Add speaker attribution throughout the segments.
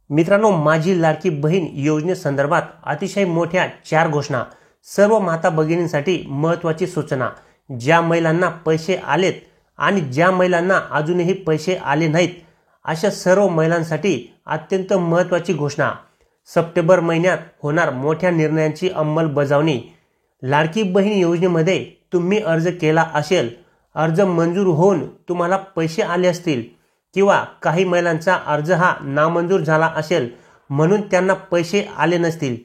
Speaker 1: मित्रांनो, माझी लाडकी बहीण योजनेसंदर्भात अतिशय मोठ्या 4 घोषणा, सर्व माता भगिनींसाठी महत्त्वाची सूचना। ज्या महिलांना पैसे आलेत आणि ज्या महिलांना अजूनही पैसे आले नाहीत, अशा सर्व महिलांसाठी अत्यंत महत्त्वाची घोषणा। सप्टेंबर महिन्यात होणार मोठ्या निर्णयांची अंमलबजावणी। लाडकी बहीण योजनेमध्ये तुम्ही अर्ज केला असेल, अर्ज मंजूर होऊन तुम्हाला पैसे आले असतील किंवा काही महिलांचा अर्ज हा नामंजूर झाला असेल म्हणून त्यांना पैसे आले नसतील,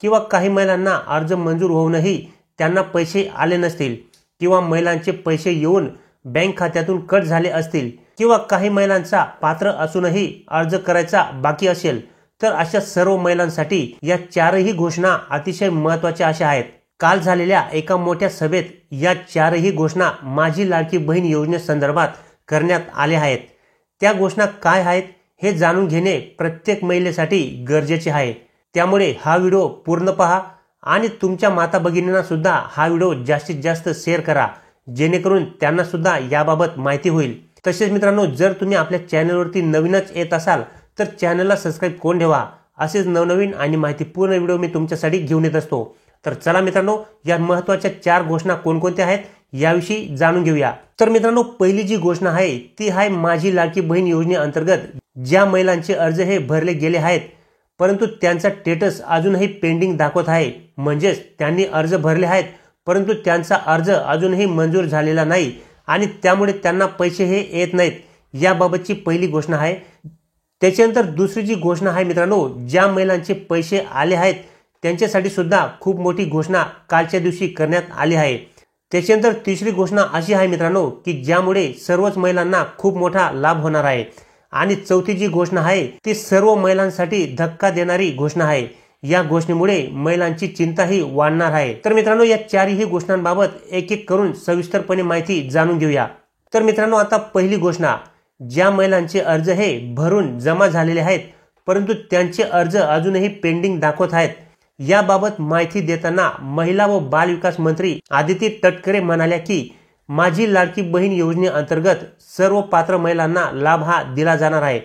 Speaker 1: किंवा काही महिलांना अर्ज मंजूर होऊनही त्यांना पैसे आले नसतील, किंवा महिलांचे पैसे येऊन बँक खात्यातून कट झाले असतील, किंवा काही महिलांचा पात्र असूनही अर्ज करायचा बाकी असेल, तर अशा सर्व महिलांसाठी या 4ही घोषणा अतिशय महत्त्वाच्या अशा आहेत। काल झालेल्या एका मोठ्या सभेत या 4ही घोषणा माझी लाडकी बहीण योजनेसंदर्भात करण्यात आल्या आहेत। त्या घोषणा काय आहेत हे जाणून घेणे प्रत्येक महिलेसाठी गरजेचे आहे। त्यामुळे हा व्हिडिओ पूर्ण पहा आणि तुमच्या माता भगिनींना सुद्धा हा व्हिडिओ जास्तीत जास्त शेअर करा, जेणेकरून त्यांना सुद्धा याबाबत माहिती होईल। तसेच मित्रांनो, जर तुम्ही आपल्या चॅनलवरती नवीनच येत असाल तर चॅनलला सबस्क्राइब करून ठेवा। असेच नवनवीन आणि माहितीपूर्ण व्हिडिओ मी तुमच्यासाठी घेऊन येत असतो। तर चला मित्रांनो, या महत्त्वाच्या 4 घोषणा कोणकोणत्या आहेत याविषयी जाणून घेऊया। तर मित्रांनो, पहिली जी घोषणा आहे ती आहे माझी लाडकी बहीण योजनेअंतर्गत ज्या महिलांचे अर्ज हे भरले गेले आहेत परंतु त्यांचा स्टेटस अजूनही पेंडिंग दाखवत आहे, म्हणजेच त्यांनी अर्ज भरले आहेत परंतु त्यांचा अर्ज अजूनही मंजूर झालेला नाही आणि त्यामुळे त्यांना पैसे हे येत नाहीत, याबाबतची पहिली घोषणा आहे। त्याच्यानंतर दुसरी जी घोषणा आहे मित्रांनो, ज्या महिलांचे पैसे आले आहेत त्यांच्यासाठी सुद्धा खूप मोठी घोषणा कालच्या दिवशी करण्यात आली आहे। त्याच्यानंतर तिसरी घोषणा अशी आहे मित्रांनो की ज्यामुळे सर्वच महिलांना खूप मोठा लाभ होणार आहे। आणि चौथी जी घोषणा आहे ती सर्व महिलांसाठी धक्का देणारी घोषणा आहे। या घोषणेमुळे महिलांची चिंताही वाढणार आहे। तर मित्रांनो, या 4ही घोषणांबाबत एक एक करून सविस्तरपणे माहिती जाणून घेऊया। तर मित्रांनो, आता पहिली घोषणा, ज्या महिलांचे अर्ज हे भरून जमा झालेले आहेत परंतु त्यांचे अर्ज अजूनही पेंडिंग दाखवत आहेत, याबाबत माहिती देताना महिला व बाल विकास मंत्री आदिती तटकरे म्हणाल्या की माझी लाडकी बहीण योजनेअंतर्गत सर्व पात्र महिलांना लाभ हा दिला जाणार आहे।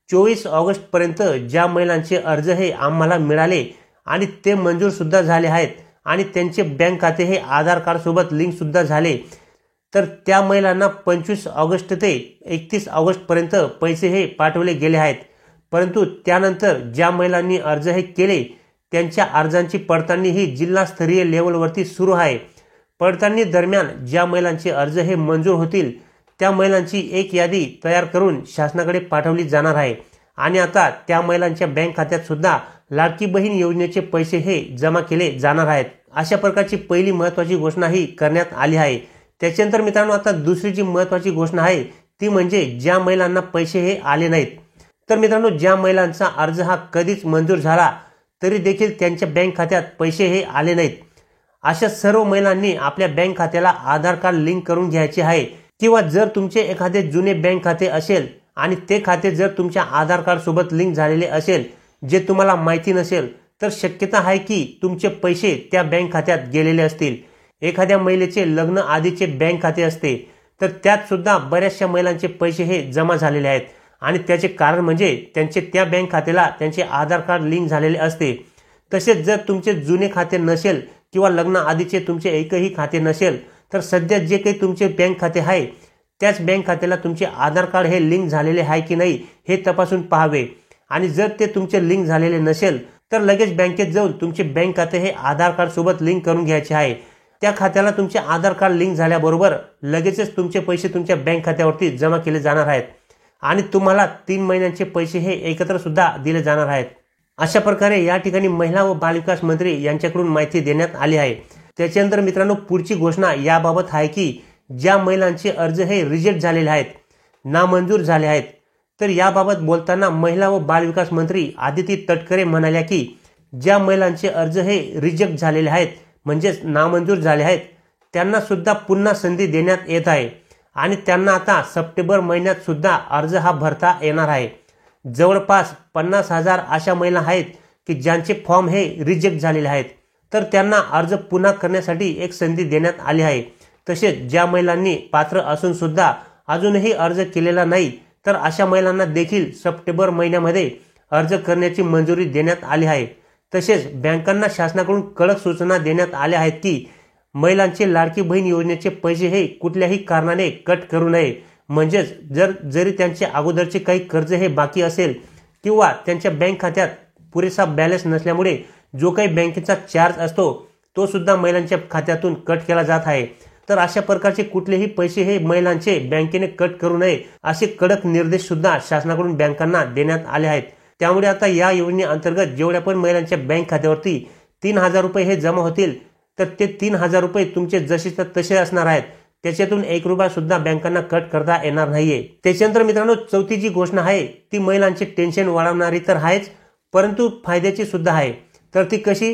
Speaker 1: 24 ऑगस्ट पर्यंत ज्या महिलांचे अर्ज हे आम्हाला मिळाले आणि ते मंजूर सुद्धा झाले आहेत आणि त्यांचे बँक खाते हे आधार कार्ड सोबत लिंक सुद्धा झाले, तर त्या महिलांना 25 ऑगस्ट ते 31 ऑगस्ट पर्यंत पैसे हे पाठवले गेले आहेत। परंतु त्यानंतर ज्या महिलांनी अर्ज हे केले त्यांच्या अर्जांची पडताळणी ही जिल्हास्तरीय लेवलवरती सुरू आहे। पडताळणी दरम्यान ज्या महिलांचे अर्ज हे मंजूर होतील त्या महिलांची एक यादी तयार करून शासनाकडे पाठवली जाणार आहे आणि आता त्या महिलांच्या बँक खात्यात सुद्धा लाडकी बहीण योजनेचे पैसे हे जमा केले जाणार आहेत। अशा प्रकारची पहिली महत्त्वाची घोषणा ही करण्यात आली आहे। त्याच्यानंतर मित्रांनो, आता दुसरी जी महत्त्वाची घोषणा आहे ती म्हणजे ज्या महिलांना पैसे हे आले नाहीत। तर मित्रांनो, ज्या महिलांचा अर्ज हा कधीच मंजूर झाला तरी देखील त्यांच्या बँक खात्यात पैसे हे आले नाहीत, अशा सर्व महिलांनी आपल्या बँक खात्याला आधार कार्ड लिंक करून घ्यायचे आहे, किंवा जर तुमचे एखादे जुने बँक खाते असेल आणि ते खाते जर तुमच्या आधार कार्ड सोबत लिंक झालेले असेल जे तुम्हाला माहिती नसेल तर शक्यता आहे की तुमचे पैसे त्या बँक खात्यात गेलेले असतील। एखाद्या महिलेचे लग्न आधीचे बँक खाते असते तर त्यात सुद्धा बऱ्याचशा महिलांचे पैसे हे जमा झालेले आहेत आणि त्याचे कारण म्हणजे त्यांचे त्या बँक खात्याला त्यांचे आधार कार्ड लिंक झालेले असते। तसेच जर तुमचे जुने खाते नसेल किंवा लग्न आधीचे तुमचे एकही खाते नसेल तर सध्या जे काही तुमचे बँक खाते आहे त्याच बँक खात्याला तुमचे आधार कार्ड हे लिंक झालेले आहे की नाही हे तपासून पाहावे, आणि जर ते तुमचे लिंक झालेले नसेल तर लगेच बँकेत जाऊन तुमचे बँक खाते हे आधार कार्ड सोबत लिंक करून घ्यायचे आहे। त्या खात्याला तुमचे आधार कार्ड लिंक झाल्याबरोबर लगेचच तुमचे पैसे तुमच्या बँक खात्यावरती जमा केले जाणार आहेत आणि तुम्हाला 3 महिन्यांचे पैसे हे एकत्र सुद्धा दिले जाणार आहेत। अशा प्रकारे या ठिकाणी महिला व बाल विकास मंत्री यांच्याकडून माहिती देण्यात आली आहे। त्याच्यानंतर मित्रांनो, पुढची घोषणा याबाबत आहे की ज्या महिलांचे अर्ज हे रिजेक्ट झालेले आहेत, नामंजूर झाले आहेत, तर याबाबत बोलताना महिला व बाल विकास मंत्री आदिती तटकरे म्हणाल्या की ज्या महिलांचे अर्ज हे रिजेक्ट झालेले आहेत म्हणजेच नामंजूर झाले आहेत त्यांना सुद्धा पुन्हा संधी देण्यात येत आहे आणि त्यांना आता सप्टेंबर महिन्यात सुद्धा अर्ज हा भरता येणार आहे। जवळपास 50,000 अशा महिला आहेत की ज्यांचे फॉर्म हे रिजेक्ट झालेले आहेत, तर त्यांना अर्ज पुन्हा करण्यासाठी एक संधी देण्यात आली आहे। तसेच ज्या महिलांनी पात्र असून सुद्धा अजूनही अर्ज केलेला नाही तर अशा महिलांना देखील सप्टेंबर महिन्यामध्ये अर्ज करण्याची मंजुरी देण्यात आली आहे। तसेच बँकांना शासनाकडून कडक सूचना देण्यात आल्या आहेत की महिलांचे लाडकी बहीण योजनेचे पैसे हे कुठल्याही कारणाने कट करू नये। म्हणजेच जरी त्यांचे अगोदरचे काही कर्ज हे बाकी असेल किंवा त्यांच्या बँक खात्यात पुरेसा बॅलन्स नसल्यामुळे जो काही बँकेचा चार्ज असतो तो सुद्धा महिलांच्या खात्यातून कट केला जात आहे, तर अशा प्रकारचे कुठलेही पैसे हे महिलांचे बँकेने कट करू नये असे कडक निर्देश सुद्धा शासनाकडून बँकांना देण्यात आले आहेत। त्यामुळे आता या योजनेअंतर्गत जेवढ्या पण महिलांच्या बँक खात्यावरती 3,000 रुपये हे जमा होतील तर ते 3,000 रुपये तुमचे जसेच्या तसे असणार आहेत। त्याच्यातून 1 रुपया सुद्धा बँकांना कट करता येणार नाहीये। त्याच्यानंतर मित्रांनो चौथी जी घोषणा आहे ती महिलांचे टेन्शन वाढवणारी तर आहेच, परंतु फायद्याची सुद्धा आहे। तर ती कशी?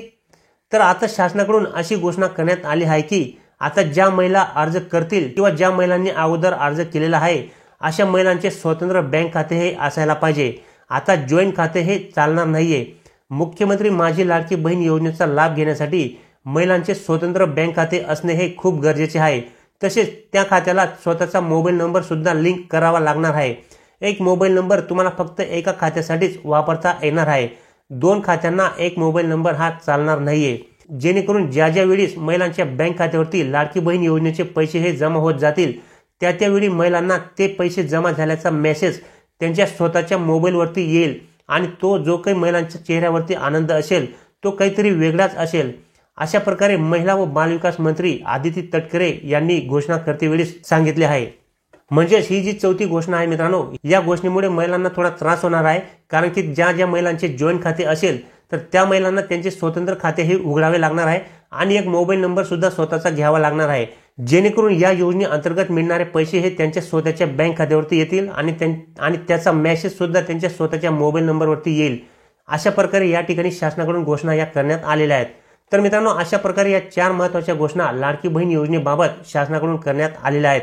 Speaker 1: तर आता शासनाकडून अशी घोषणा करण्यात आली आहे की आता ज्या महिला अर्ज करतील किंवा ज्या महिलांनी अगोदर अर्ज केलेला आहे अशा महिलांचे स्वतंत्र बँक खाते हे असायला पाहिजे। आता जॉईंट खाते हे चालणार नाहीये। मुख्यमंत्री माझी लाडकी बहीण योजनेचा लाभ घेण्यासाठी महिलांचे स्वतंत्र बँक खाते असणे हे खूप गरजेचे आहे। तसेच त्या खात्याला स्वतःचा मोबाईल नंबर सुद्धा लिंक करावा लागणार आहे। एक मोबाईल नंबर तुम्हाला फक्त एका खात्यासाठीच वापरता येणार आहे। 2 खात्यांना एक मोबाईल नंबर हा चालणार नाहीये, जेणेकरून ज्या वेळेस महिलांच्या बँक खात्यावरती लाडकी बहीण योजनेचे पैसे हे जमा होत जातील त्यावेळी महिलांना ते पैसे जमा झाल्याचा मेसेज त्यांच्या स्वतःच्या मोबाईलवरती येईल आणि तो जो काही महिलांच्या चेहऱ्यावरती आनंद असेल तो काहीतरी वेगळाच असेल। अशा प्रकारे महिला व बालविकास मंत्री आदिती तटकरे यांनी घोषणा करतेवेळी सांगितले आहे। म्हणजेच ही जी चौथी घोषणा आहे मित्रांनो, या घोषणेमुळे महिलांना थोडा त्रास होणार आहे, कारण की ज्या महिलांचे जॉईंट खाते असेल तर त्या महिलांना त्यांचे स्वतंत्र खाते हे उघडावे लागणार आहे आणि एक मोबाईल नंबर सुद्धा स्वतःचा घ्यावा लागणार आहे, जेणेकरून या योजनेअंतर्गत मिळणारे पैसे हे त्यांच्या स्वतःच्या बँक खात्यावरती येतील आणि त्याचा मेसेज सुद्धा त्यांच्या स्वतःच्या मोबाईल नंबरवरती येईल। अशा प्रकारे या ठिकाणी शासनाकडून घोषणा या करण्यात आलेल्या आहेत। तर मित्रांनो अशा प्रकारे या 4 महत्त्वाच्या घोषणा लाडकी बहीण योजनेबाबत शासनाकडून करण्यात आलेल्या आहेत।